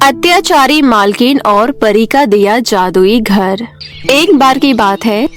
अत्याचारी मालकिन और परी का दिया जादुई घर। एक बार की बात है,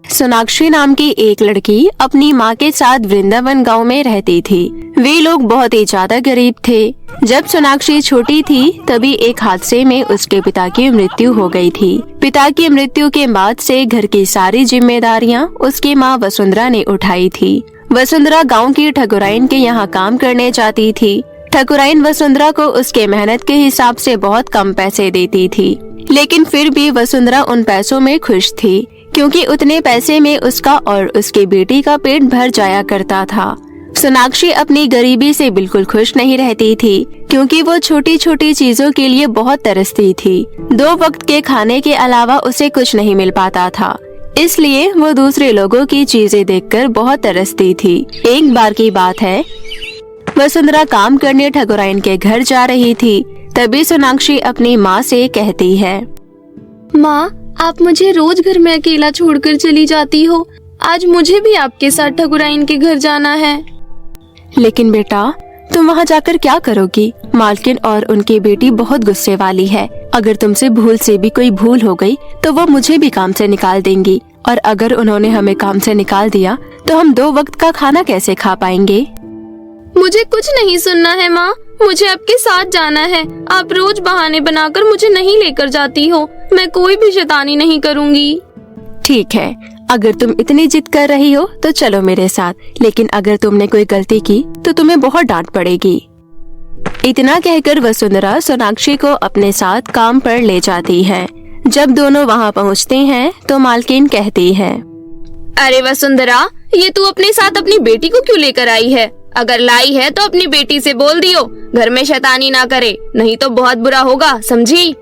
सोनाक्षी नाम की एक लड़की अपनी माँ के साथ वृंदावन गांव में रहती थी। वे लोग बहुत ही ज्यादा गरीब थे। जब सोनाक्षी छोटी थी तभी एक हादसे में उसके पिता की मृत्यु हो गई थी। पिता की मृत्यु के बाद से घर की सारी जिम्मेदारियां उसकी माँ वसुंधरा ने उठाई थी। वसुंधरा गांव की ठकुराइन के यहाँ काम करने जाती थी। ठकुराइन वसुंधरा को उसके मेहनत के हिसाब से बहुत कम पैसे देती थी, लेकिन फिर भी वसुंधरा उन पैसों में खुश थी, क्योंकि उतने पैसे में उसका और उसकी बेटी का पेट भर जाया करता था। सोनाक्षी अपनी गरीबी से बिल्कुल खुश नहीं रहती थी, क्योंकि वो छोटी छोटी चीजों के लिए बहुत तरसती थी। 2 वक्त के खाने के अलावा उसे कुछ नहीं मिल पाता था, इसलिए वो दूसरे लोगों की चीजें देखकर बहुत तरसती थी। एक बार की बात है, वसुंधरा काम करने ठकुराइन के घर जा रही थी। तभी सोनाक्षी अपनी माँ से कहती है, माँ, आप मुझे रोज घर में अकेला छोड़कर चली जाती हो। आज मुझे भी आपके साथ ठकुराइन के घर जाना है। लेकिन बेटा, तुम वहाँ जाकर क्या करोगी? मालकिन और उनकी बेटी बहुत गुस्से वाली है। अगर तुमसे भूल से भी कोई भूल हो गई तो वो मुझे भी काम से निकाल देंगी, और अगर उन्होंने हमें काम से निकाल दिया तो हम 2 वक्त का खाना कैसे खा पाएंगे? मुझे कुछ नहीं सुनना है माँ, मुझे आपके साथ जाना है। आप रोज बहाने बनाकर मुझे नहीं लेकर जाती हो। मैं कोई भी शैतानी नहीं करूँगी। ठीक है, अगर तुम इतनी जिद कर रही हो तो चलो मेरे साथ, लेकिन अगर तुमने कोई गलती की तो तुम्हें बहुत डांट पड़ेगी। इतना कहकर वसुंधरा सोनाक्षी को अपने साथ काम पर ले जाती है। जब दोनों वहाँ पहुँचते हैं तो मालकिन कहती है, अरे वसुंधरा, ये तू अपने साथ अपनी बेटी को क्यों लेकर आई है? अगर लाई है तो अपनी बेटी से बोल दियो घर में शैतानी ना करे, नहीं तो बहुत बुरा होगा, समझी?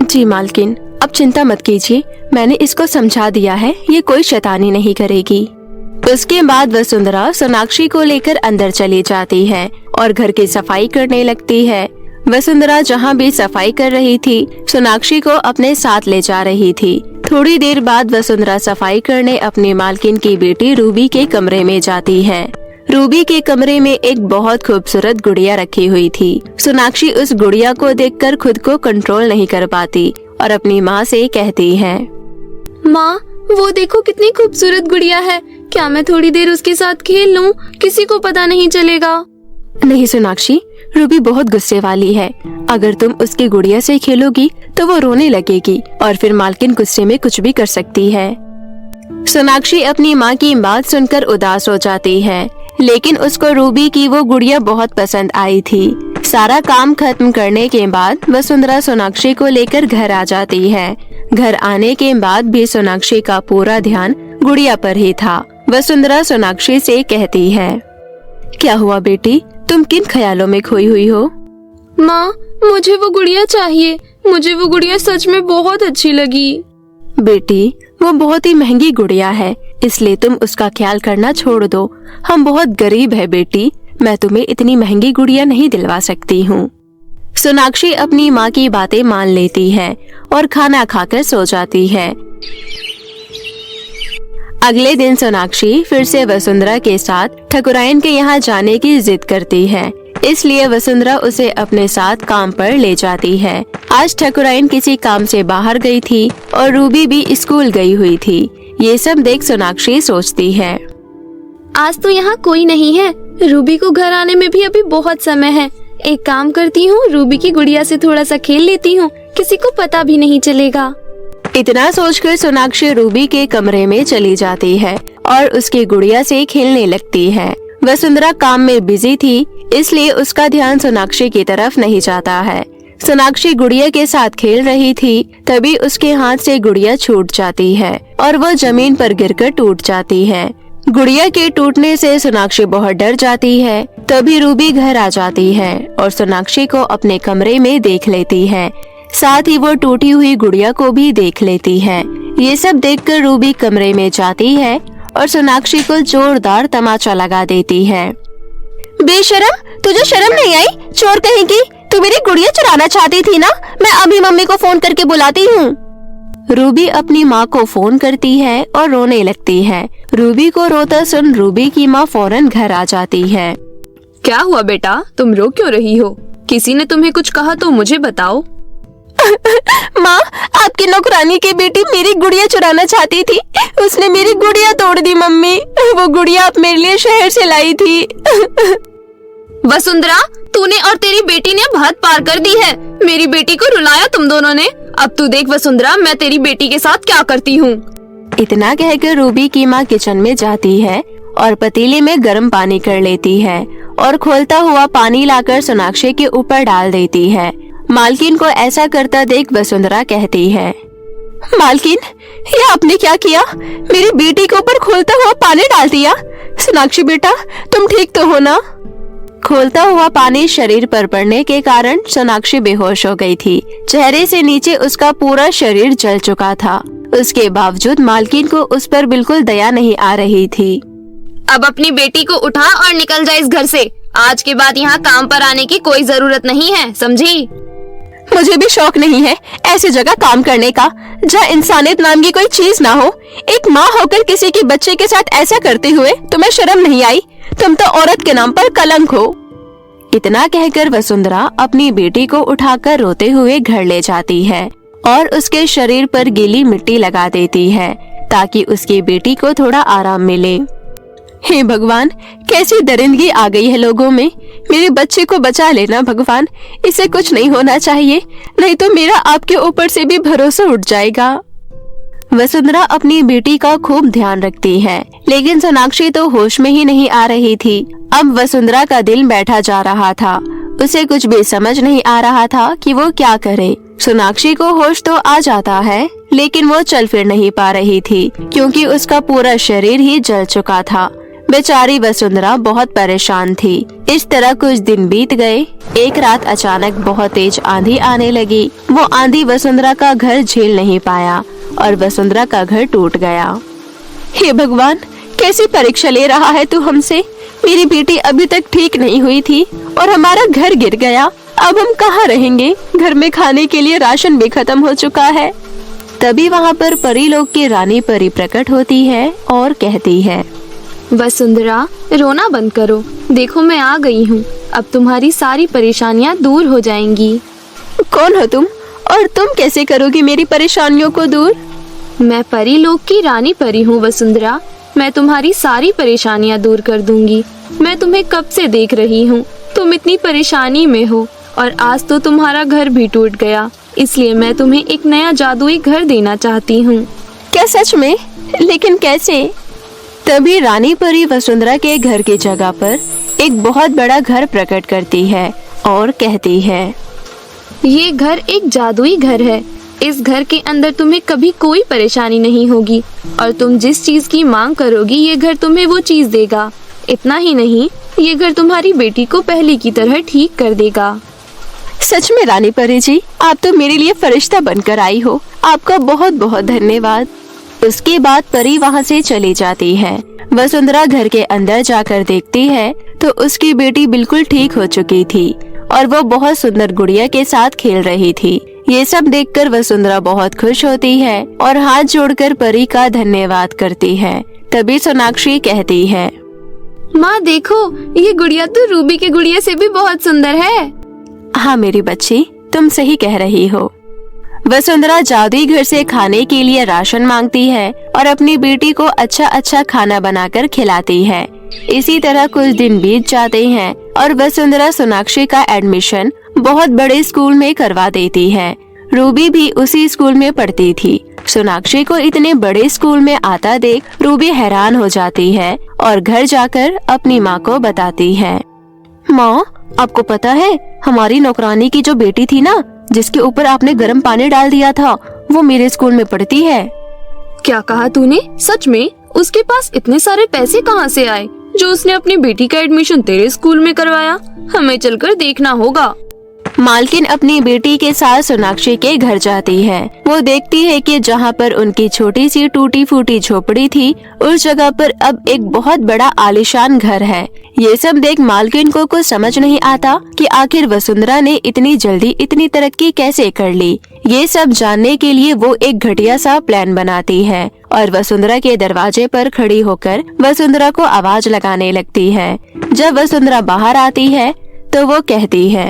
जी मालकिन, अब चिंता मत कीजिए, मैंने इसको समझा दिया है, ये कोई शैतानी नहीं करेगी। उसके बाद वसुंधरा सोनाक्षी को लेकर अंदर चली जाती है और घर की सफाई करने लगती है। वसुंधरा जहाँ भी सफाई कर रही थी, सोनाक्षी को अपने साथ ले जा रही थी। थोड़ी देर बाद वसुंधरा सफाई करने अपनी मालकिन की बेटी रूबी के कमरे में जाती है। रूबी के कमरे में एक बहुत खूबसूरत गुड़िया रखी हुई थी। सोनाक्षी उस गुड़िया को देखकर खुद को कंट्रोल नहीं कर पाती और अपनी माँ से कहती है, माँ, वो देखो कितनी खूबसूरत गुड़िया है। क्या मैं थोड़ी देर उसके साथ खेल लूं? किसी को पता नहीं चलेगा। नहीं सोनाक्षी, रूबी बहुत गुस्से वाली है। अगर तुम उसकी गुड़िया से खेलोगी तो वो रोने लगेगी और फिर मालकिन गुस्से में कुछ भी कर सकती है। सोनाक्षी अपनी माँ की बात सुनकर उदास हो जाती है, लेकिन उसको रूबी की वो गुड़िया बहुत पसंद आई थी। सारा काम खत्म करने के बाद वसुंधरा सोनाक्षी को लेकर घर आ जाती है। घर आने के बाद भी सोनाक्षी का पूरा ध्यान गुड़िया पर ही था। वसुंधरा सोनाक्षी से कहती है, क्या हुआ बेटी, तुम किन ख्यालों में खोई हुई हो? माँ, मुझे वो गुड़िया चाहिए। मुझे वो गुड़िया सच में बहुत अच्छी लगी। बेटी, वो बहुत ही महंगी गुड़िया है, इसलिए तुम उसका ख्याल करना छोड़ दो। हम बहुत गरीब है बेटी, मैं तुम्हें इतनी महंगी गुड़िया नहीं दिलवा सकती हूँ। सोनाक्षी अपनी माँ की बातें मान लेती है और खाना खाकर सो जाती है। अगले दिन सोनाक्षी फिर से वसुंधरा के साथ ठकुराइन के यहाँ जाने की जिद करती है, इसलिए वसुंधरा उसे अपने साथ काम पर ले जाती है। आज ठकुराइन किसी काम से बाहर गई थी और रूबी भी स्कूल गई हुई थी। ये सब देख सोनाक्षी सोचती है, आज तो यहाँ कोई नहीं है। रूबी को घर आने में भी अभी बहुत समय है। एक काम करती हूँ, रूबी की गुड़िया से थोड़ा सा खेल लेती हूँ, किसी को पता भी नहीं चलेगा। इतना सोचकर सोनाक्षी रूबी के कमरे में चली जाती है और उसकी गुड़िया से खेलने लगती है। वसुंधरा काम में बिजी थी, इसलिए उसका ध्यान सोनाक्षी की तरफ नहीं जाता है। सोनाक्षी गुड़िया के साथ खेल रही थी, तभी उसके हाथ से गुड़िया छूट जाती है और वो जमीन पर गिरकर टूट जाती है। गुड़िया के टूटने से सोनाक्षी बहुत डर जाती है। तभी रूबी घर आ जाती है और सोनाक्षी को अपने कमरे में देख लेती है, साथ ही वो टूटी हुई गुड़िया को भी देख लेती है। ये सब देखकर रूबी कमरे में जाती है और सोनाक्षी को जोरदार तमाचा लगा देती है। बेशरम, तुझे शर्म नहीं आई? चोर कहेगी, तू मेरी गुड़िया चुराना चाहती थी ना? मैं अभी मम्मी को फोन करके बुलाती हूँ। रूबी अपनी माँ को फोन करती है और रोने लगती है। रूबी को रोता सुन रूबी की माँ फौरन घर आ जाती है। क्या हुआ बेटा, तुम रो क्यों रही हो? किसी ने तुम्हें कुछ कहा तो मुझे बताओ। माँ, आपकी नौकरानी की बेटी मेरी गुड़िया चुराना चाहती थी। उसने मेरी गुड़िया तोड़ दी मम्मी। वो गुड़िया आप मेरे लिए शहर से लाई थी। वसुंधरा, तूने और तेरी बेटी ने अब हद पार कर दी है। मेरी बेटी को रुलाया तुम दोनों ने। अब तू देख वसुंधरा, मैं तेरी बेटी के साथ क्या करती हूँ। इतना कहकर रूबी की माँ किचन में जाती है और पतीले में गर्म पानी कर लेती है और खोलता हुआ पानी लाकर सोनाक्षी के ऊपर डाल देती है। मालकिन को ऐसा करता देख वसुंधरा कहती है, मालकिन, ये आपने क्या किया? मेरी बेटी के ऊपर खोलता हुआ पानी डाल दिया। सोनाक्षी बेटा, तुम ठीक तो हो ना? खोलता हुआ पानी शरीर पर पड़ने के कारण सोनाक्षी बेहोश हो गई थी। चेहरे से नीचे उसका पूरा शरीर जल चुका था। उसके बावजूद मालकिन को उस पर बिल्कुल दया नहीं आ रही थी। अब अपनी बेटी को उठा और निकल जा इस घर से। आज के बाद यहाँ काम पर आने की कोई जरूरत नहीं है, समझी? मुझे भी शौक नहीं है ऐसी जगह काम करने का जहाँ इंसानियत नाम की कोई चीज ना हो। एक माँ होकर किसी के बच्चे के साथ ऐसा करते हुए तुम्हें शर्म नहीं आई? तुम तो औरत के नाम पर कलंक हो। इतना कहकर वसुंधरा अपनी बेटी को उठाकर रोते हुए घर ले जाती है और उसके शरीर पर गीली मिट्टी लगा देती है ताकि उसकी बेटी को थोड़ा आराम मिले। हे भगवान, कैसी दरिंदगी आ गई है लोगों में। मेरे बच्चे को बचा लेना भगवान। इसे कुछ नहीं होना चाहिए, नहीं तो मेरा आपके ऊपर से भी भरोसा उठ जाएगा। वसुंधरा अपनी बेटी का खूब ध्यान रखती है, लेकिन सोनाक्षी तो होश में ही नहीं आ रही थी। अब वसुंधरा का दिल बैठा जा रहा था। उसे कुछ भी समझ नहीं आ रहा था कि वो क्या करे। सोनाक्षी को होश तो आ जाता है, लेकिन वो चल फिर नहीं पा रही थी क्योंकि उसका पूरा शरीर ही जल चुका था। बेचारी वसुंधरा बहुत परेशान थी। इस तरह कुछ दिन बीत गए। एक रात अचानक बहुत तेज आंधी आने लगी। वो आंधी वसुंधरा का घर झेल नहीं पाया और वसुंधरा का घर टूट गया। हे भगवान, कैसी परीक्षा ले रहा है तू हमसे। मेरी बेटी अभी तक ठीक नहीं हुई थी और हमारा घर गिर गया। अब हम कहाँ रहेंगे? घर में खाने के लिए राशन भी खत्म हो चुका है। तभी वहाँ पर परी लोग की रानी परी प्रकट होती है और कहती है, वसुंधरा, रोना बंद करो। देखो मैं आ गई हूँ। अब तुम्हारी सारी परेशानियाँ दूर हो जाएंगी। कौन हो तुम और तुम कैसे करोगी मेरी परेशानियों को दूर? मैं परी लोग की रानी परी हूँ वसुंधरा। मैं तुम्हारी सारी परेशानियाँ दूर कर दूंगी। मैं तुम्हें कब से देख रही हूँ। तुम इतनी परेशानी में हो और आज तो तुम्हारा घर भी टूट गया। इसलिए मैं तुम्हें एक नया जादुई घर देना चाहती हूँ। क्या सच में? लेकिन कैसे? तभी रानी परी वसुंधरा के घर की जगह पर एक बहुत बड़ा घर प्रकट करती है और कहती है, ये घर एक जादुई घर है। इस घर के अंदर तुम्हें कभी कोई परेशानी नहीं होगी और तुम जिस चीज की मांग करोगी ये घर तुम्हें वो चीज देगा। इतना ही नहीं, ये घर तुम्हारी बेटी को पहले की तरह ठीक कर देगा। सच में रानी परी जी, आप तो मेरे लिए फरिश्ता बनकर आई हो। आपका बहुत बहुत धन्यवाद। उसके बाद परी वहाँ से चली जाती है। वसुंधरा घर के अंदर जाकर देखती है तो उसकी बेटी बिल्कुल ठीक हो चुकी थी और वो बहुत सुंदर गुड़िया के साथ खेल रही थी। ये सब देखकर वसुंधरा बहुत खुश होती है और हाथ जोड़कर परी का धन्यवाद करती है। तभी सोनाक्षी कहती है, माँ देखो, ये गुड़िया तो रूबी के गुड़िया से भी बहुत सुंदर है। हाँ मेरी बच्ची, तुम सही कह रही हो। वसुंधरा जादुई घर से खाने के लिए राशन मांगती है और अपनी बेटी को अच्छा अच्छा खाना बनाकर खिलाती है। इसी तरह कुछ दिन बीत जाते हैं और वसुंधरा सोनाक्षी का एडमिशन बहुत बड़े स्कूल में करवा देती है। रूबी भी उसी स्कूल में पढ़ती थी। सोनाक्षी को इतने बड़े स्कूल में आता देख रूबी हैरान हो जाती है और घर जाकर अपनी माँ को बताती है, माँ, आपको पता है हमारी नौकरानी की जो बेटी थी ना, जिसके ऊपर आपने गर्म पानी डाल दिया था, वो मेरे स्कूल में पढ़ती है। क्या कहा तूने? सच में? उसके पास इतने सारे पैसे कहाँ से आए जो उसने अपनी बेटी का एडमिशन तेरे स्कूल में करवाया? हमें चलकर देखना होगा। मालकिन अपनी बेटी के साथ सोनाक्षी के घर जाती है। वो देखती है कि जहाँ पर उनकी छोटी सी टूटी फूटी झोपड़ी थी, उस जगह पर अब एक बहुत बड़ा आलीशान घर है। ये सब देख मालकिन को कुछ समझ नहीं आता कि आखिर वसुंधरा ने इतनी जल्दी इतनी तरक्की कैसे कर ली। ये सब जानने के लिए वो एक घटिया सा प्लान बनाती है और वसुंधरा के दरवाजे पर खड़ी होकर वसुंधरा को आवाज लगाने लगती है। जब वसुंधरा बाहर आती है तो वो कहती है,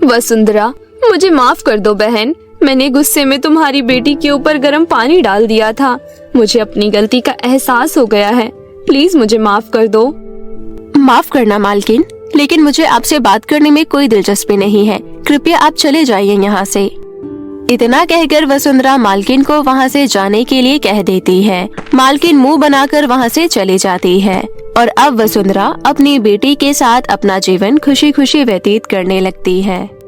वसुंधरा, मुझे माफ कर दो बहन। मैंने गुस्से में तुम्हारी बेटी के ऊपर गर्म पानी डाल दिया था। मुझे अपनी गलती का एहसास हो गया है। प्लीज मुझे माफ कर दो। माफ करना मालकिन, लेकिन मुझे आपसे बात करने में कोई दिलचस्पी नहीं है। कृपया आप चले जाइए यहाँ से। इतना कहकर वसुंधरा मालकिन को वहाँ से जाने के लिए कह देती है। मालकिन मुंह बनाकर वहाँ से चली जाती है और अब वसुंधरा अपनी बेटी के साथ अपना जीवन खुशी खुशी व्यतीत करने लगती है।